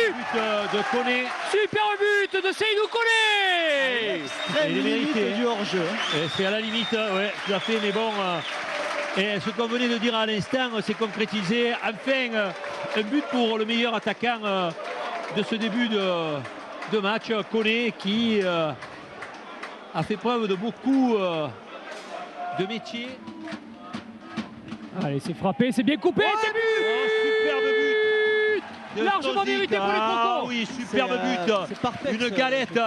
But de Koné. Super but de Seydou Koné. Il est mérité du hors-jeu. C'est à la limite, ouais, tout à fait, mais bon. Et ce qu'on venait de dire à l'instant, c'est concrétisé. Enfin, un but pour le meilleur attaquant de ce début de match, Koné, qui a fait preuve de beaucoup de métier. Allez, c'est frappé, c'est bien coupé, c'est but. Superbe but. Largement mérité pour les Crocos. Ah oui, superbe but. Une galette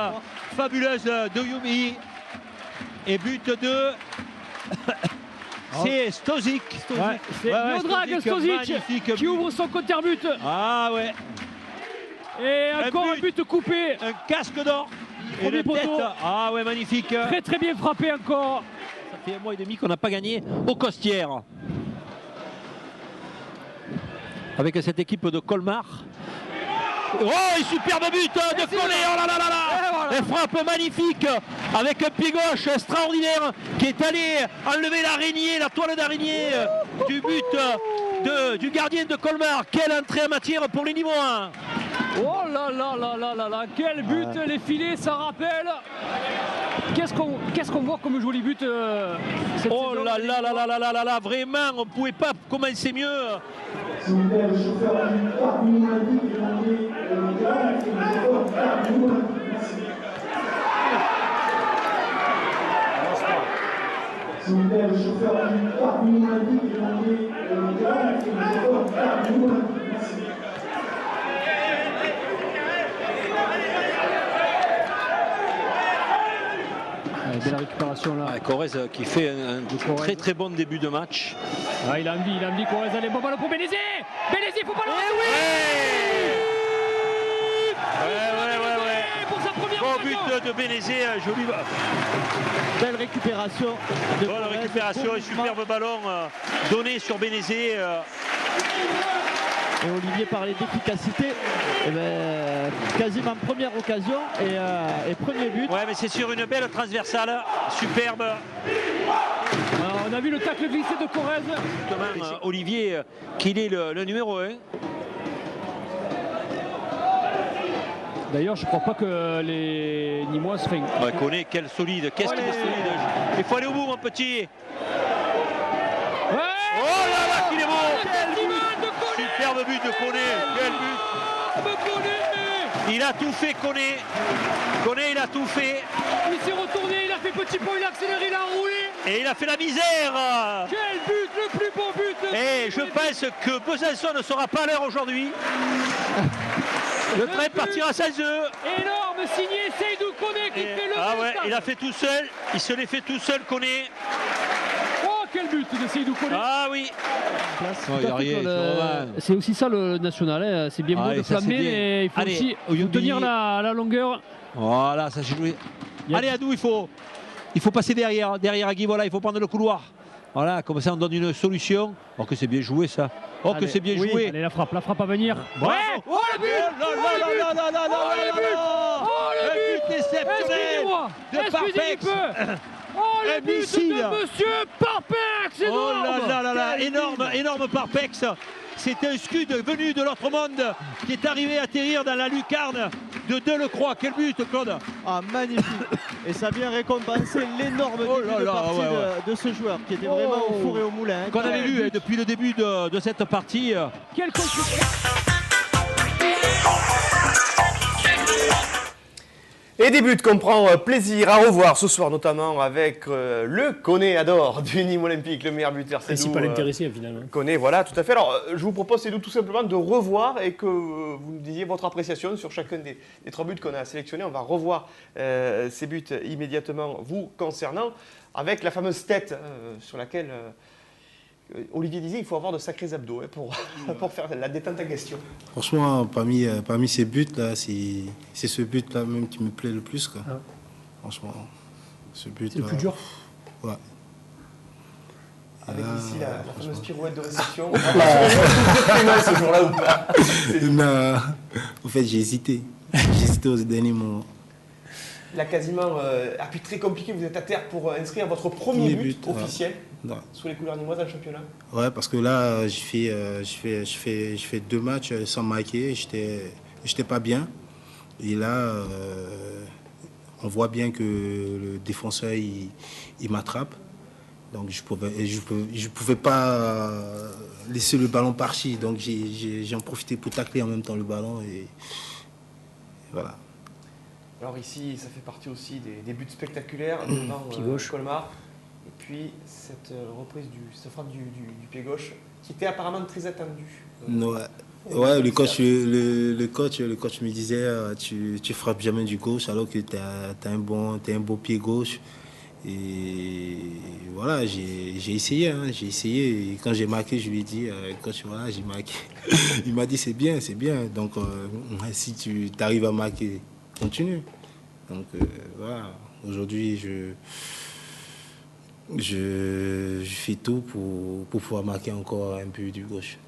fabuleuse de Yumi. Et but de... C'est Stozic. C'est Miodrag Stozic qui ouvre son compteur-but. Ah ouais. Et encore un but coupé. Un casque d'or. Premier poteau. Ah ouais, magnifique. Très bien frappé encore. Ça fait un mois et demi qu'on n'a pas gagné au Costières. Avec cette équipe de Colmar. Oh, un superbe but de Koné. Oh là là là là. Une frappe magnifique avec un pied gauche extraordinaire qui est allé enlever l'araignée, la toile d'araignée du but du gardien de Colmar. Quelle entrée en matière pour les Nîmois. Oh là là là là là là, quel but, les filets, ça rappelle. Qu'est-ce qu'on voit comme joli but oh là là là là là là là là, vraiment, on ne pouvait pas commencer mieux. Belle récupération là. Corrèze qui fait un très très bon début de match. Ah, il a envie Corrèze, allez, bon ballon pour Bénézé. Bénézé, il faut pas le rater. Ouais. Pour sa première bon but de Bénézé, joli. Belle récupération. Bonne récupération, un superbe ballon donné sur Bénézé. Et Olivier parlait d'efficacité. Et quasiment première occasion et premier but. Ouais, mais c'est sur une belle transversale, superbe. Alors, on a vu le tacle glissé de Corrèze. Justement, Olivier, qu'il est le numéro 1. D'ailleurs, je ne crois pas que les Nîmois se font. Koné, quel solide, qu'est-ce qu'il est solide. Il faut aller au bout, mon petit. Ouais, oh là là, qu'il est beau. Superbe but de Koné. Quel but. Il a tout fait, Koné. Koné, il a tout fait. Il s'est retourné, il a fait petit pont, il a accéléré, il a enroulé. Et il a fait la misère. Quel but, le plus beau but. Et je pense que Besançon ne sera pas à l'heure aujourd'hui. Le train partira à 16 heures. Énorme, signé Seydou Koné qui fait le but. Il a fait tout seul. Il se l'est fait tout seul, Koné. Oh, quel but de Seydou Koné. Ah oui. C'est aussi ça le national. Hein. C'est bien beau de flammer, mais il faut aussi tenir la longueur. Voilà, ça s'est joué. Allez, Adou, il faut passer derrière Agui, voilà, il faut prendre le couloir. Voilà, comme ça on donne une solution. Oh, que c'est bien joué ça. Oh, allez, que c'est bien joué. Allez, la frappe à venir. Bravo. Ouais. Oh, le but. Le but exceptionnel de Parpex. Oh, le but de Monsieur Parpex. Oh là, énorme Parpex. C'est un scud venu de l'autre monde qui est arrivé à atterrir dans la lucarne de Delecroix. Quel but, Claude. Ah, magnifique. Et ça vient récompenser l'énorme début de partie de ce joueur qui était vraiment au four et au moulin. Qu'on avait vu depuis le début de cette partie. Quel Et des buts qu'on prend plaisir à revoir ce soir, notamment avec le Koné Ador du Nîmes Olympique, le meilleur buteur. Principal intéressé finalement. Koné, voilà, tout à fait. Alors, je vous propose, c'est tout simplement de revoir et que vous nous disiez votre appréciation sur chacun des 3 buts qu'on a sélectionnés. On va revoir ces buts immédiatement vous concernant, avec la fameuse tête sur laquelle Olivier disait il faut avoir de sacrés abdos pour faire la détente en question. Franchement, parmi ces buts-là, c'est ce but-là même qui me plaît le plus. Quoi. Ah. Franchement, ce but. C'est le plus dur. Ouais. Avec ici la fameuse pirouette de réception. Ce jour-là ou pas? Non, en fait, j'ai hésité. J'ai hésité au dernier moment. Là, quasiment, appui très compliqué, vous êtes à terre pour inscrire votre premier but officiel sous les couleurs nîmoises dans le championnat. Ouais, parce que là, je fais 2 matchs sans marquer, j'étais pas bien. Et là, on voit bien que le défenseur, il m'attrape. Donc, je pouvais pas laisser le ballon partir. Donc, j'en profité pour tacler en même temps le ballon. Et voilà. Alors ici, ça fait partie aussi des buts spectaculaires devant Colmar. Et puis cette cette frappe du pied gauche qui était apparemment très attendue. Ouais, le coach me disait tu frappes jamais du gauche alors que tu as un beau pied gauche. Et voilà, j'ai essayé. Et quand j'ai marqué, je lui ai dit, coach, voilà, j'ai marqué. Il m'a dit c'est bien. Donc si tu arrives à marquer, continue. Donc voilà, aujourd'hui je fais tout pour pouvoir marquer encore un peu du gauche.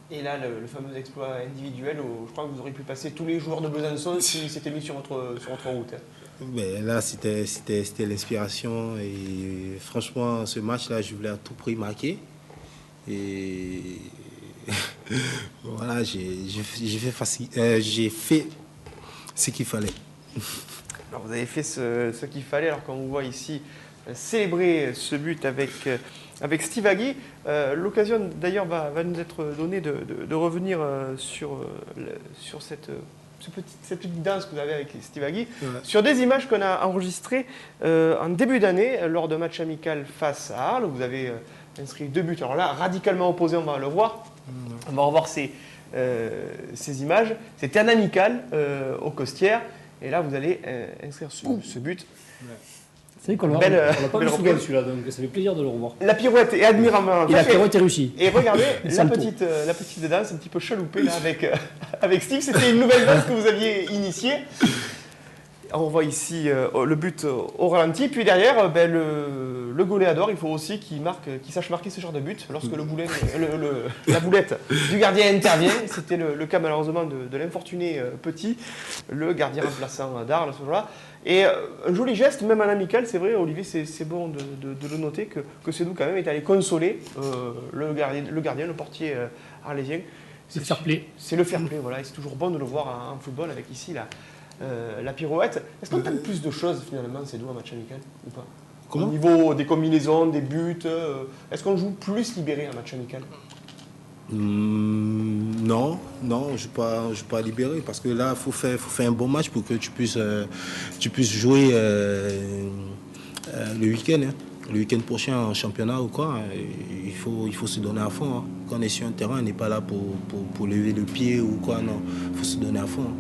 Et là, le fameux exploit individuel, je crois que vous auriez pu passer tous les joueurs de Besançon si c'était mis sur votre route. Mais là, c'était l'inspiration. Et franchement, ce match-là, je voulais à tout prix marquer. Et voilà, j'ai fait ce qu'il fallait. Alors vous avez fait ce qu'il fallait, alors qu'on vous voit ici célébrer ce but avec Steve Agui. L'occasion d'ailleurs va nous être donnée de revenir sur cette petite danse que vous avez avec Steve Agui, sur des images qu'on a enregistrées en début d'année lors d'un match amical face à Arles. Vous avez inscrit 2 buts. Alors là, radicalement opposés, on va le voir. On va revoir ces images. C'était un amical aux Costières. Et là, vous allez inscrire ce but. C'est vrai qu'on l'a pas vu souvent celui-là, donc ça fait plaisir de le revoir. La pirouette est admirablement. Et la pirouette est réussie. Et regardez la petite danse un petit peu chaloupée là, avec Steve. C'était une nouvelle danse que vous aviez initiée. On voit ici le but au ralenti. Puis derrière, le goléador, il faut aussi qu'il sache marquer ce genre de but lorsque la boulette du gardien intervient. C'était le cas malheureusement de l'infortuné Petit, le gardien remplaçant d'Arles ce jour-là. Et un joli geste, même en amical, c'est vrai, Olivier, c'est bon de le noter, que Sédou quand même est allé consoler le gardien, le portier arlésien. C'est le fair play. C'est le fair play, voilà. Et c'est toujours bon de le voir en football avec ici la pirouette. Est-ce qu'on tente plus de choses finalement, ces deux, en match amical ou pas? Comment? Au niveau des combinaisons, des buts, est-ce qu'on joue plus libéré en match amical? Non, je ne joue pas libéré parce que là, il faut faire un bon match pour que tu puisses jouer le week-end. Hein. Le week-end prochain en championnat ou quoi, il faut se donner à fond. Hein. Quand on est sur un terrain, on n'est pas là pour lever le pied ou quoi, non. Il faut se donner à fond. Hein.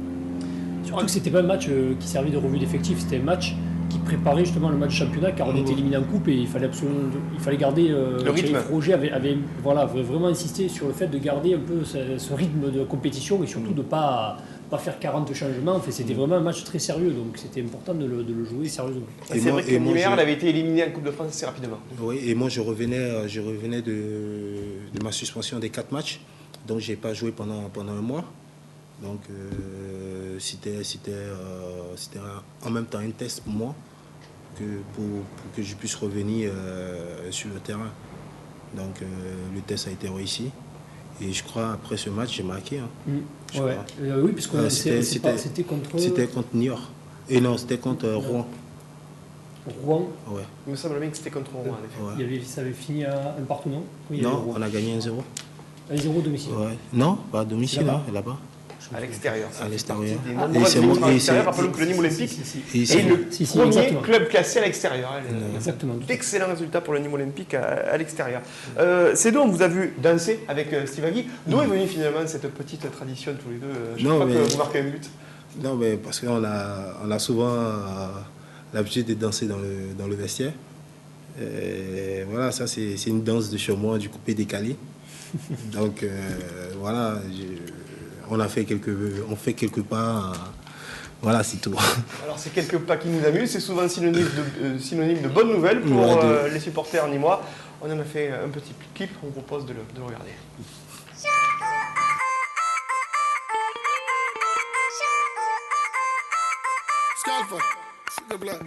Surtout que c'était pas un match qui servait de revue d'effectifs, c'était un match qui préparait justement le match championnat car on était éliminé en coupe et il fallait garder le rythme. Roger avait vraiment insisté sur le fait de garder un peu ce rythme de compétition et surtout de pas faire 40 changements. En fait, c'était vraiment un match très sérieux, donc c'était important de le jouer sérieusement. C'est vrai que Nimer avait été éliminé en Coupe de France assez rapidement. Oui, et moi je revenais de ma suspension des 4 matchs, donc j'ai pas joué pendant un mois. Donc c'était en même temps un test pour moi pour que je puisse revenir sur le terrain. Donc le test a été réussi. Et je crois après ce match, j'ai marqué. Hein. Oui, puisque c'était contre... C'était contre Niort. Et non, c'était contre Rouen. Rouen. Ouais. Il me semble bien que c'était contre Rouen, en effet. Ça avait fini à un partout, non? Oui, non, on a gagné 1-0. 1-0 au domicile. Ouais. Non, pas à domicile, là-bas. À l'extérieur. À l'extérieur. Rappelons que le Nîmes Olympique est le premier club classé à l'extérieur. Exactement. Excellent résultat pour le Nîmes Olympique à l'extérieur. C'est donc, on vous a vu danser avec Steve Agui. D'où est venue finalement cette petite tradition tous les deux? Je crois que vous marquez un but. Non, mais parce qu'on a souvent l'habitude de danser dans le vestiaire. Et voilà, ça c'est une danse de chez moi, du coupé décalé. Donc voilà, on fait quelques pas, voilà, c'est tout. Alors c'est quelques pas qui nous amusent, c'est souvent synonyme de bonnes nouvelles pour les supporters nîmois. On en a fait un petit clip, on vous propose de le regarder. Scalpa, s'il te plaît.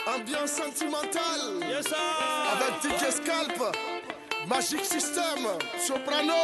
Ambiance sentimentale. Yes, avec DJ Scalp, Magic System, Soprano.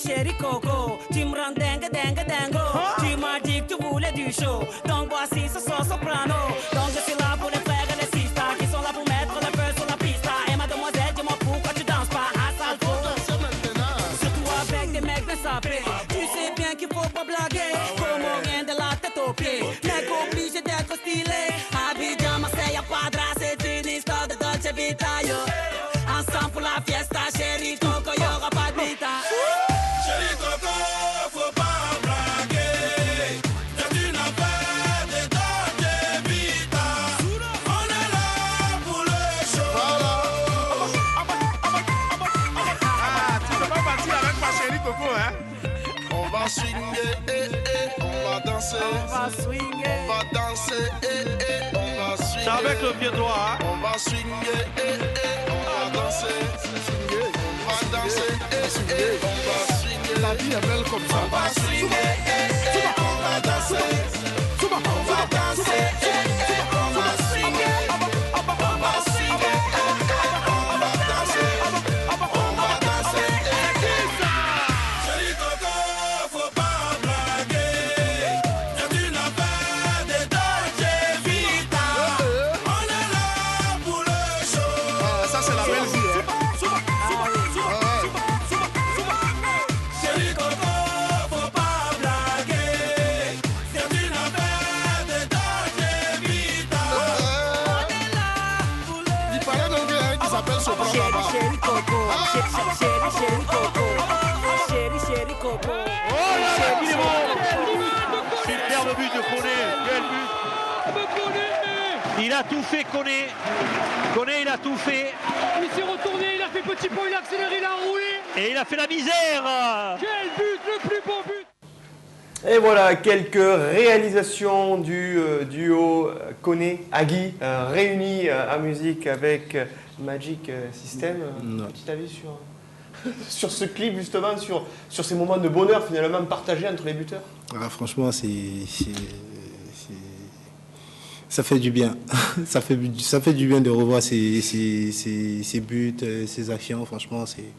Chéri Coco, tu me rends dingue, dingue, dingo. Tu m'as dit que tu voulais du show, donc voici ce son soprano. Donc je suis là pour les frères et les sisters qui sont là pour mettre le feu sur la piste. Et mademoiselle, dis-moi pourquoi tu danses pas à salto. Surtout avec des mecs bien sapés. Tu sais bien qu'il faut pas blaguer, comme rien de la tête aux pieds. Mec obligé d'être stylé. Abidjan, Marseille, à Padra, c'est une histoire de Dolce Vita, yo. Ensemble pour la fiesta, chéri Coco, y'aura pas de vita. On va swinguer, on va danser. On va swinguer, on va danser, on va swinguer. C'est avec le pied droit, hein? On va swinguer, on va danser. On va danser, on va swinguer. La vie est belle comme ça. On va swinguer, on va danser. On va danser, on va swinguer. On va swinguer, on va danser. On va danser. Chéri Coco, faut pas blaguer. Y'a d'une affaire a tout fait, Koné. Koné, il a tout fait. Il s'est retourné, il a fait petit pont, il a accéléré, il a roulé. Et il a fait la misère. Quel but, le plus beau but. Et voilà, quelques réalisations du duo Koné-Agui réunis en musique avec Magic System. Petit avis sur ce clip, justement, sur ces moments de bonheur finalement partagés entre les buteurs? Franchement, ça fait du bien. ça fait du bien de revoir ces buts, ces actions. Franchement, c'est...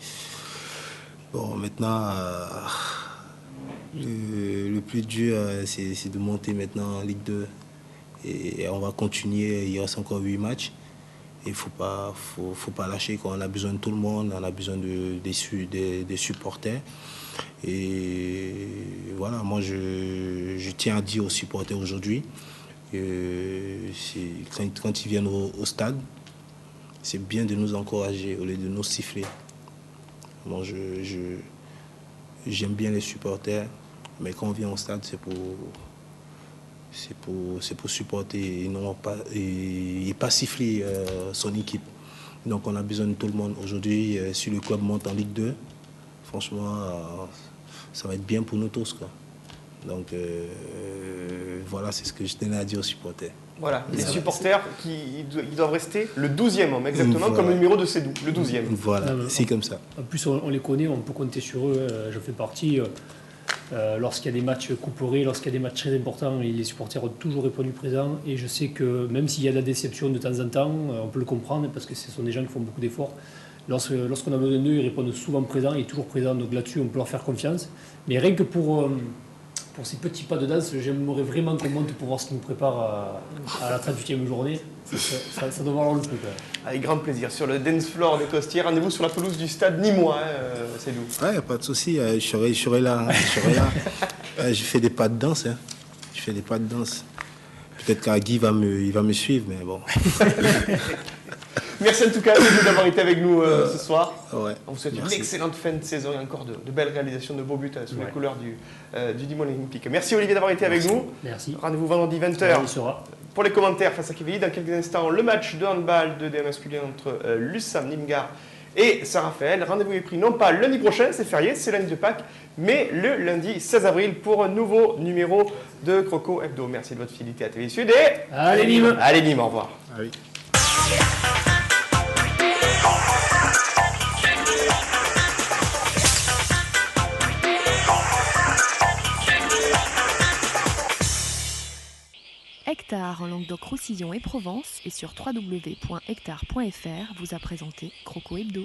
Bon, maintenant, le plus dur, c'est de monter maintenant en Ligue 2. Et on va continuer. Il reste encore 8 matchs. Il ne faut pas lâcher. On a besoin de tout le monde. On a besoin des supporters. Et voilà, moi, je tiens à dire aux supporters aujourd'hui, quand ils viennent au stade, c'est bien de nous encourager au lieu de nous siffler. Moi, j'aime bien les supporters, mais quand on vient au stade, c'est pour supporter et pas siffler son équipe. Donc on a besoin de tout le monde. Aujourd'hui, si le club monte en Ligue 2, franchement, ça va être bien pour nous tous, quoi. Donc voilà, c'est ce que je tenais à dire aux supporters. Voilà, les supporters ils doivent rester le 12e homme, exactement, voilà. Comme le numéro de Sédou, le 12e. Voilà, c'est comme ça. En plus, on les connaît, on peut compter sur eux. Je fais partie. Lorsqu'il y a des matchs couperés, lorsqu'il y a des matchs très importants, les supporters ont toujours répondu présent. Et je sais que même s'il y a de la déception de temps en temps, on peut le comprendre parce que ce sont des gens qui font beaucoup d'efforts. Lorsqu'on a besoin d'eux, ils répondent souvent présents et toujours présents. Donc là-dessus, on peut leur faire confiance. Mais rien que pour ces petits pas de danse, j'aimerais vraiment qu'on monte pour voir ce qui nous prépare à la 38e journée. Ça doit valoir le coup. Avec grand plaisir. Sur le dance floor des Costiers, rendez-vous sur la pelouse du stade Nîmois, c'est doux. Ouais, pas de souci, je serai là. Je fais des pas de danse. Peut-être qu'Agui va me suivre, mais bon. Merci en tout cas d'avoir été avec nous ce soir. Ouais. On vous souhaite une excellente fin de saison et encore de belles réalisations, de beaux buts sous les couleurs du Nîmes Olympique. Merci Olivier d'avoir été avec nous. Merci. Rendez-vous vendredi 20h pour les commentaires face à Kiveli. Dans quelques instants, le match de handball de D1 masculin entre l'USAM Nimgar et Saint-Raphaël. Rendez-vous est pris non pas lundi prochain, c'est férié, c'est lundi de Pâques, mais le lundi 16 avril pour un nouveau numéro de Croco Hebdo. Merci de votre fidélité à TV Sud et... Allez Nîmes. Allez Nîmes, au revoir. Allez. Hectare en Languedoc-Roussillon et Provence et sur www.hectare.fr vous a présenté Croco Hebdo.